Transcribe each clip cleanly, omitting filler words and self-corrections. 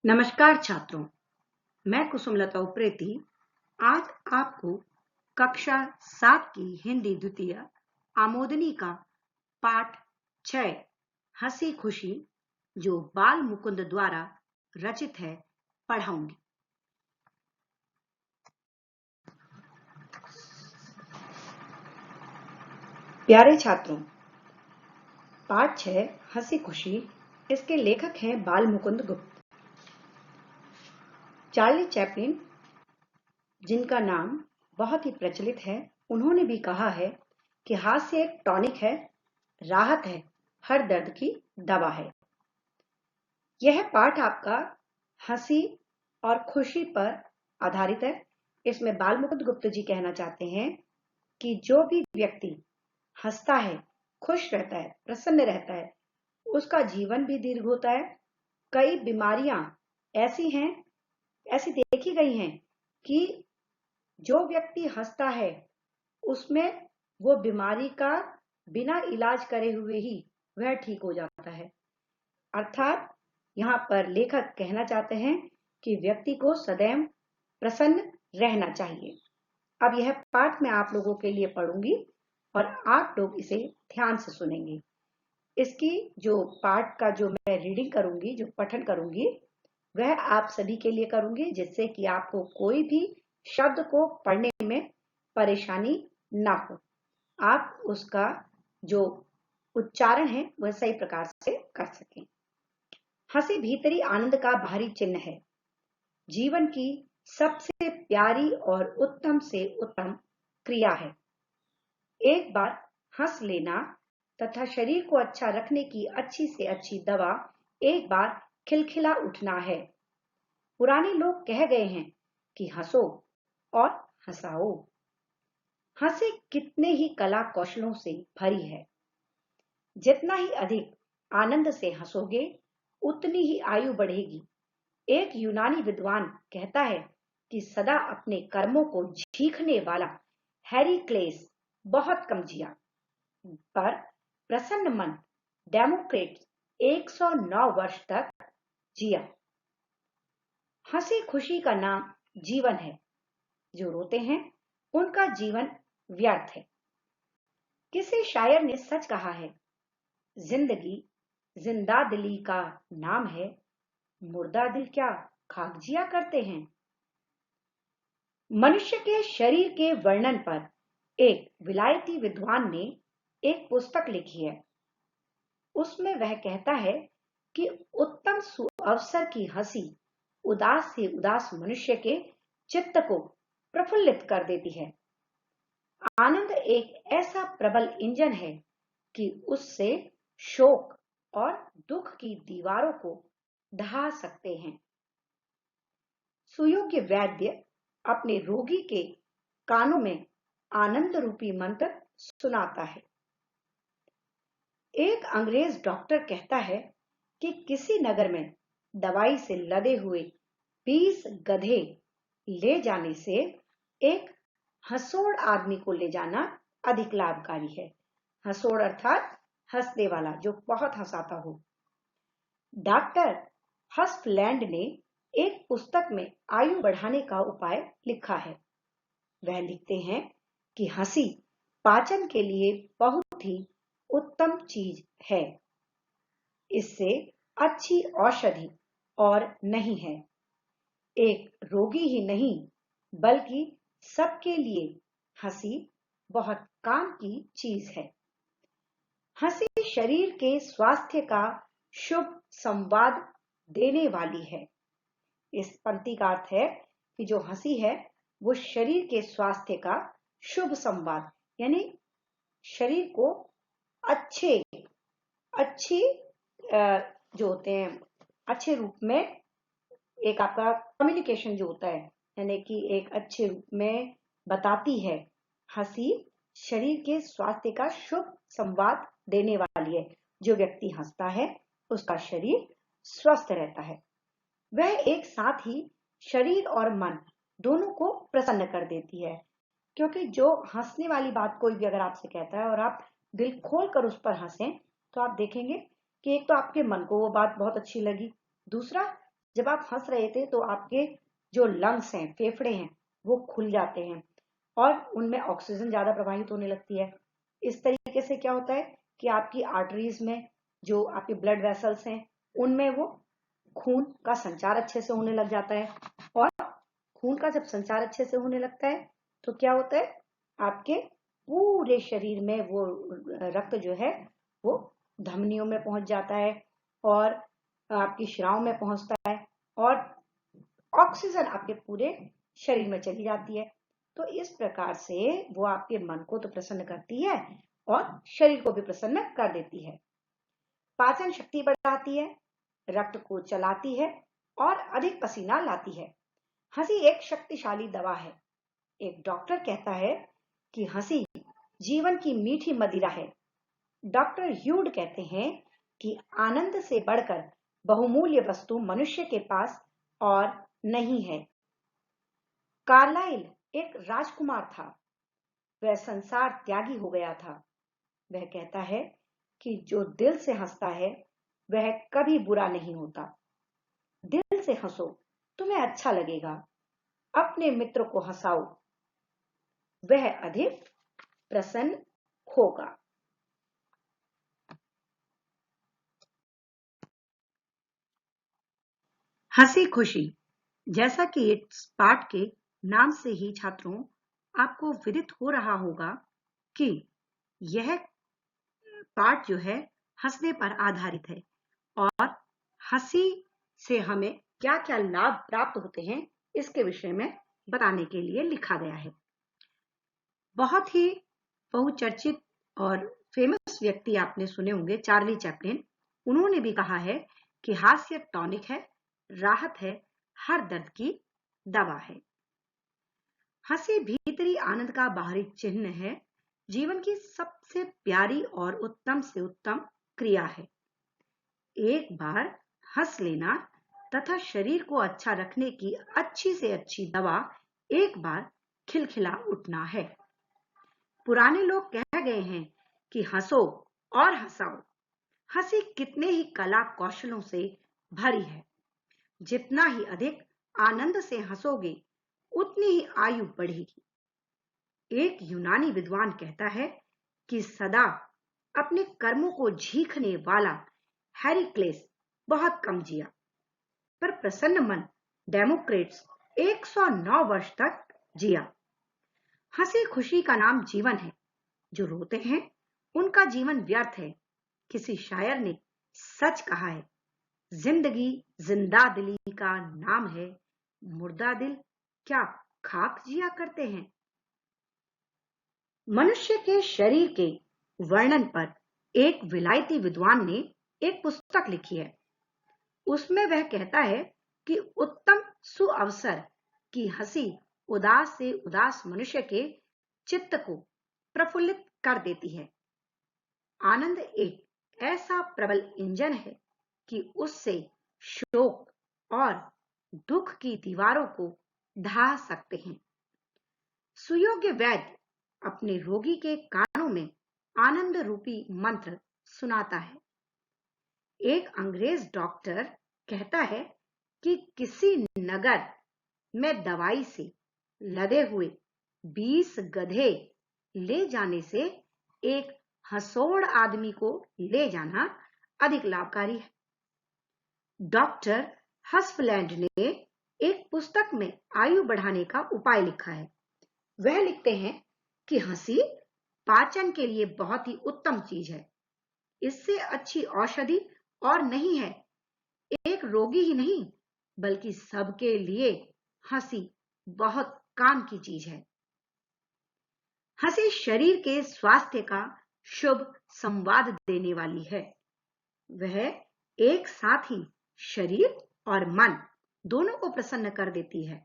नमस्कार छात्रों, मैं कुसुमलता उप्रेती आज आपको कक्षा 7 की हिंदी द्वितीय आमोदनी का पाठ 6 हंसी खुशी जो बाल मुकुंद द्वारा रचित है पढ़ाऊंगी। प्यारे छात्रों, पाठ 6 हंसी खुशी, इसके लेखक हैं बाल मुकुंद गुप्त। चार्ली चैपलिन, जिनका नाम बहुत ही प्रचलित है, उन्होंने भी कहा है कि हास्य एक टॉनिक है, राहत है, हर दर्द की दवा है। यह पाठ आपका हंसी और खुशी पर आधारित है। इसमें बाल मुकुंद गुप्त जी कहना चाहते हैं कि जो भी व्यक्ति हंसता है, खुश रहता है, प्रसन्न रहता है, उसका जीवन भी दीर्घ होता है। कई बीमारियां ऐसी देखी गई हैं कि जो व्यक्ति हंसता है उसमें वो बीमारी का बिना इलाज करे हुए ही वह ठीक हो जाता है। अर्थात यहाँ पर लेखक कहना चाहते हैं कि व्यक्ति को सदैव प्रसन्न रहना चाहिए। अब यह पाठ मैं आप लोगों के लिए पढ़ूंगी और आप लोग इसे ध्यान से सुनेंगे। इसकी जो पाठ का जो मैं रीडिंग करूंगी, जो पठन करूंगी, वह आप सभी के लिए करूंगी, जिससे कि आपको कोई भी शब्द को पढ़ने में परेशानी ना हो, आप उसका जो उच्चारण है वह सही प्रकार से कर सकें। हंसी भीतरी आनंद का भारी चिन्ह है, जीवन की सबसे प्यारी और उत्तम से उत्तम क्रिया है। एक बार हंस लेना तथा शरीर को अच्छा रखने की अच्छी से अच्छी दवा एक बार खिलखिला उठना है। पुराने लोग कह गए हैं कि हंसो और हंसाओ। हंसी कितने ही कला कौशलों से भरी है। जितना ही अधिक आनंद से हंसोगे उतनी ही आयु बढ़ेगी। एक यूनानी विद्वान कहता है कि सदा अपने कर्मों को झींकने वाला हेरीक्लेस बहुत कम जिया, पर प्रसन्न मन डेमोक्रेट्स 109 वर्ष तक जिया। हंसी खुशी का नाम जीवन है। जो रोते हैं उनका जीवन व्यर्थ है। किसी शायर ने सच कहा है, जिंदगी जिंदा दिली का नाम है, मुर्दा दिल क्या खाक जिया करते हैं। मनुष्य के शरीर के वर्णन पर एक विलायती विद्वान ने एक पुस्तक लिखी है। उसमें वह कहता है कि उत्तम सुअवसर की हंसी उदास से उदास मनुष्य के चित्त को प्रफुल्लित कर देती है। आनंद एक ऐसा प्रबल इंजन है कि उससे शोक और दुख की दीवारों को ढहा सकते हैं। सुयोग्य वैद्य अपने रोगी के कानों में आनंद रूपी मंत्र सुनाता है। एक अंग्रेज डॉक्टर कहता है कि किसी नगर में दवाई से लदे हुए 20 गधे ले जाने से एक हंसोड़ आदमी को ले जाना अधिक लाभकारी है। हंसोड़ अर्थात हंसने वाला, जो बहुत हंसाता हो। डॉक्टर हस्टलैंड ने एक पुस्तक में आयु बढ़ाने का उपाय लिखा है। वह लिखते हैं कि हंसी पाचन के लिए बहुत ही उत्तम चीज है। इससे अच्छी औषधि और नहीं है। एक रोगी ही नहीं बल्कि सबके लिए हंसी बहुत काम की चीज है। हंसी शरीर के स्वास्थ्य का शुभ संवाद देने वाली है। इस पंक्ति का अर्थ है कि जो हंसी है वो शरीर के स्वास्थ्य का शुभ संवाद, यानी शरीर को अच्छी जो होते हैं अच्छे रूप में, एक आपका कम्युनिकेशन जो होता है, यानी कि एक अच्छे रूप में बताती है। हंसी शरीर के स्वास्थ्य का शुभ संवाद देने वाली है। जो व्यक्ति हंसता है उसका शरीर स्वस्थ रहता है। वह एक साथ ही शरीर और मन दोनों को प्रसन्न कर देती है। क्योंकि जो हंसने वाली बात कोई भी अगर आपसे कहता है और आप दिल खोल कर उस पर हंसें, तो आप देखेंगे कि एक तो आपके मन को वो बात बहुत अच्छी लगी, दूसरा जब आप हंस रहे थे तो आपके जो लंग्स हैं, फेफड़े हैं, वो खुल जाते हैं और उनमें ऑक्सीजन ज्यादा प्रवाहित होने लगती है। इस तरीके से क्या होता है कि आपकी आर्टरीज में, जो आपके ब्लड वेसल्स हैं, उनमें वो खून का संचार अच्छे से होने लग जाता है। और खून का जब संचार अच्छे से होने लगता है तो क्या होता है, आपके पूरे शरीर में वो रक्त जो है वो धमनियों में पहुंच जाता है और आपकी शिराओं में पहुंचता है और ऑक्सीजन आपके पूरे शरीर में चली जाती है। तो इस प्रकार से वो आपके मन को तो प्रसन्न करती है और शरीर को भी प्रसन्न कर देती है। पाचन शक्ति बढ़ाती है, रक्त को चलाती है और अधिक पसीना लाती है। हंसी एक शक्तिशाली दवा है। एक डॉक्टर कहता है कि हंसी जीवन की मीठी मदिरा है। डॉक्टर ह्यूड कहते हैं कि आनंद से बढ़कर बहुमूल्य वस्तु मनुष्य के पास और नहीं है। कार्लाइल एक राजकुमार था। वह संसार त्यागी हो गया था। वह कहता है कि जो दिल से हंसता है वह कभी बुरा नहीं होता। दिल से हंसो, तुम्हें अच्छा लगेगा। अपने मित्र को हंसाओ, वह अधिक प्रसन्न होगा। हंसी खुशी, जैसा कि इस पाठ के नाम से ही छात्रों आपको विदित हो रहा होगा कि यह पाठ जो है हंसने पर आधारित है और हंसी से हमें क्या क्या लाभ प्राप्त होते हैं इसके विषय में बताने के लिए लिखा गया है। बहुत ही बहुचर्चित और फेमस व्यक्ति आपने सुने होंगे, चार्ली चैपलिन। उन्होंने भी कहा है कि हास्य टॉनिक है, राहत है, हर दर्द की दवा है। हंसी भीतरी आनंद का बाहरी चिन्ह है, जीवन की सबसे प्यारी और उत्तम से उत्तम क्रिया है। एक बार हंस लेना तथा शरीर को अच्छा रखने की अच्छी से अच्छी दवा एक बार खिलखिला उठना है। पुराने लोग कह गए हैं कि हंसो और हंसाओ। हंसी कितने ही कला कौशलों से भरी है। जितना ही अधिक आनंद से हंसोगे उतनी ही आयु बढ़ेगी। एक यूनानी विद्वान कहता है कि सदा अपने कर्मों को झींकने वाला हेरिक्लेस बहुत कम जिया, पर प्रसन्न मन डेमोक्रेट्स 109 वर्ष तक जिया। हंसी खुशी का नाम जीवन है। जो रोते हैं उनका जीवन व्यर्थ है। किसी शायर ने सच कहा है, जिंदगी जिंदा दिली का नाम है, मुर्दा दिल क्या खाक जिया करते हैं। मनुष्य के शरीर के वर्णन पर एक विलायती विद्वान ने एक पुस्तक लिखी है। उसमें वह कहता है कि उत्तम सुअवसर की हंसी उदास से उदास मनुष्य के चित्त को प्रफुल्लित कर देती है। आनंद एक ऐसा प्रबल इंजन है कि उससे शोक और दुख की दीवारों को ढा सकते हैं। सुयोग्य वैद्य अपने रोगी के कानों में आनंद रूपी मंत्र सुनाता है। एक अंग्रेज डॉक्टर कहता है कि किसी नगर में दवाई से लदे हुए 20 गधे ले जाने से एक हंसोड़ आदमी को ले जाना अधिक लाभकारी है। डॉक्टर हस्फलैंड ने एक पुस्तक में आयु बढ़ाने का उपाय लिखा है। वह लिखते हैं कि हंसी पाचन के लिए बहुत ही उत्तम चीज है। इससे अच्छी औषधि और नहीं है। एक रोगी ही नहीं बल्कि सबके लिए हंसी बहुत काम की चीज है। हंसी शरीर के स्वास्थ्य का शुभ संवाद देने वाली है। वह एक साथ ही शरीर और मन दोनों को प्रसन्न कर देती है।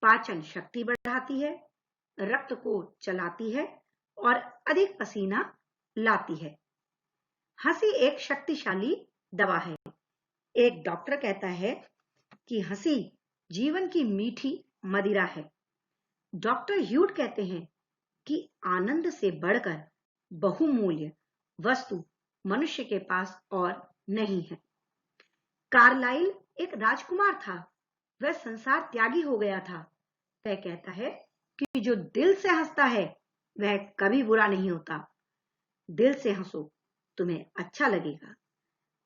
पाचन शक्ति बढ़ाती है, रक्त को चलाती है और अधिक पसीना लाती है। हंसी एक शक्तिशाली दवा है। एक डॉक्टर कहता है कि हंसी जीवन की मीठी मदिरा है। डॉक्टर ह्यूड कहते हैं कि आनंद से बढ़कर बहुमूल्य वस्तु मनुष्य के पास और नहीं है। कार्लाइल एक राजकुमार था। वह संसार त्यागी हो गया था। वह कहता है कि जो दिल से हंसता है वह कभी बुरा नहीं होता। दिल से हंसो, तुम्हें अच्छा लगेगा।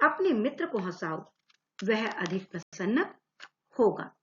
अपने मित्र को हंसाओ, वह अधिक प्रसन्न होगा।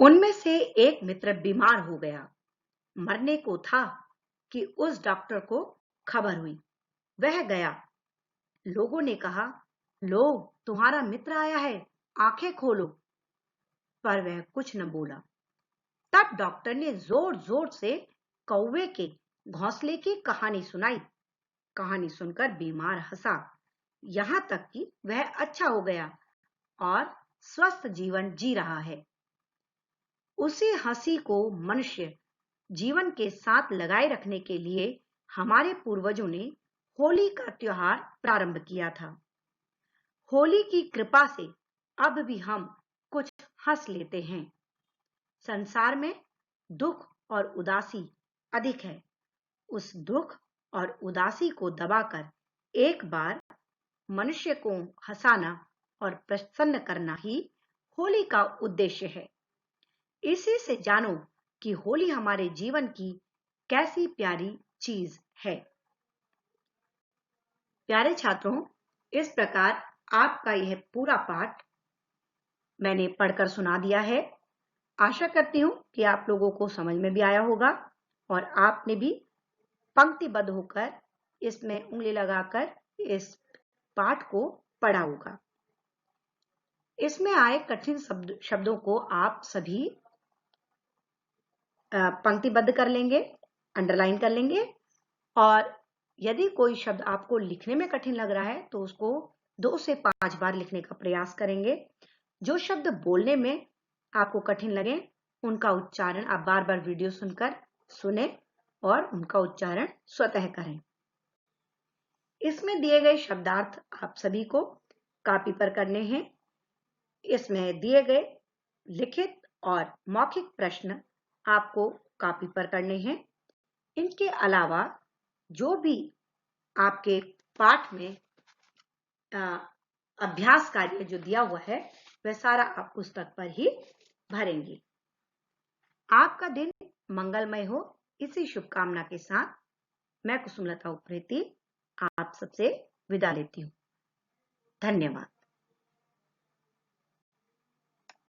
उनमें से एक मित्र बीमार हो गया, मरने को था कि उस डॉक्टर को खबर हुई। वह गया। लोगों ने कहा, लो, तुम्हारा मित्र आया है, आंखें खोलो। पर वह कुछ न बोला। तब डॉक्टर ने जोर जोर से कौवे के घोंसले की कहानी सुनाई। कहानी सुनकर बीमार हंसा, यहां तक कि वह अच्छा हो गया और स्वस्थ जीवन जी रहा है। उसी हंसी को मनुष्य जीवन के साथ लगाए रखने के लिए हमारे पूर्वजों ने होली का त्योहार प्रारंभ किया था। होली की कृपा से अब भी हम कुछ हंस लेते हैं। संसार में दुख और उदासी अधिक है। उस दुख और उदासी को दबाकर एक बार मनुष्य को हंसाना और प्रसन्न करना ही होली का उद्देश्य है। इसी से जानो कि होली हमारे जीवन की कैसी प्यारी चीज है। प्यारे छात्रों, इस प्रकार आपका यह पूरा पाठ मैंने पढ़कर सुना दिया है। आशा करती हूं कि आप लोगों को समझ में भी आया होगा और आपने भी पंक्तिबद्ध होकर इसमें उंगली लगाकर इस पाठ को पढ़ा होगा। इसमें आए कठिन शब्दों को आप सभी पंक्तिबद्ध कर लेंगे, अंडरलाइन कर लेंगे, और यदि कोई शब्द आपको लिखने में कठिन लग रहा है तो उसको 2 से 5 बार लिखने का प्रयास करेंगे। जो शब्द बोलने में आपको कठिन लगे उनका उच्चारण आप बार बार वीडियो सुनकर सुने और उनका उच्चारण स्वतः करें। इसमें दिए गए शब्दार्थ आप सभी को कॉपी पर करने हैं। इसमें दिए गए लिखित और मौखिक प्रश्न आपको कॉपी पर करने हैं। इनके अलावा जो भी आपके पाठ में अभ्यास कार्य जो दिया हुआ है वह सारा आप पुस्तक पर ही भरेंगे। आपका दिन मंगलमय हो, इसी शुभकामना के साथ मैं कुसुमलता उप्रेती आप सबसे विदा लेती हूँ। धन्यवाद।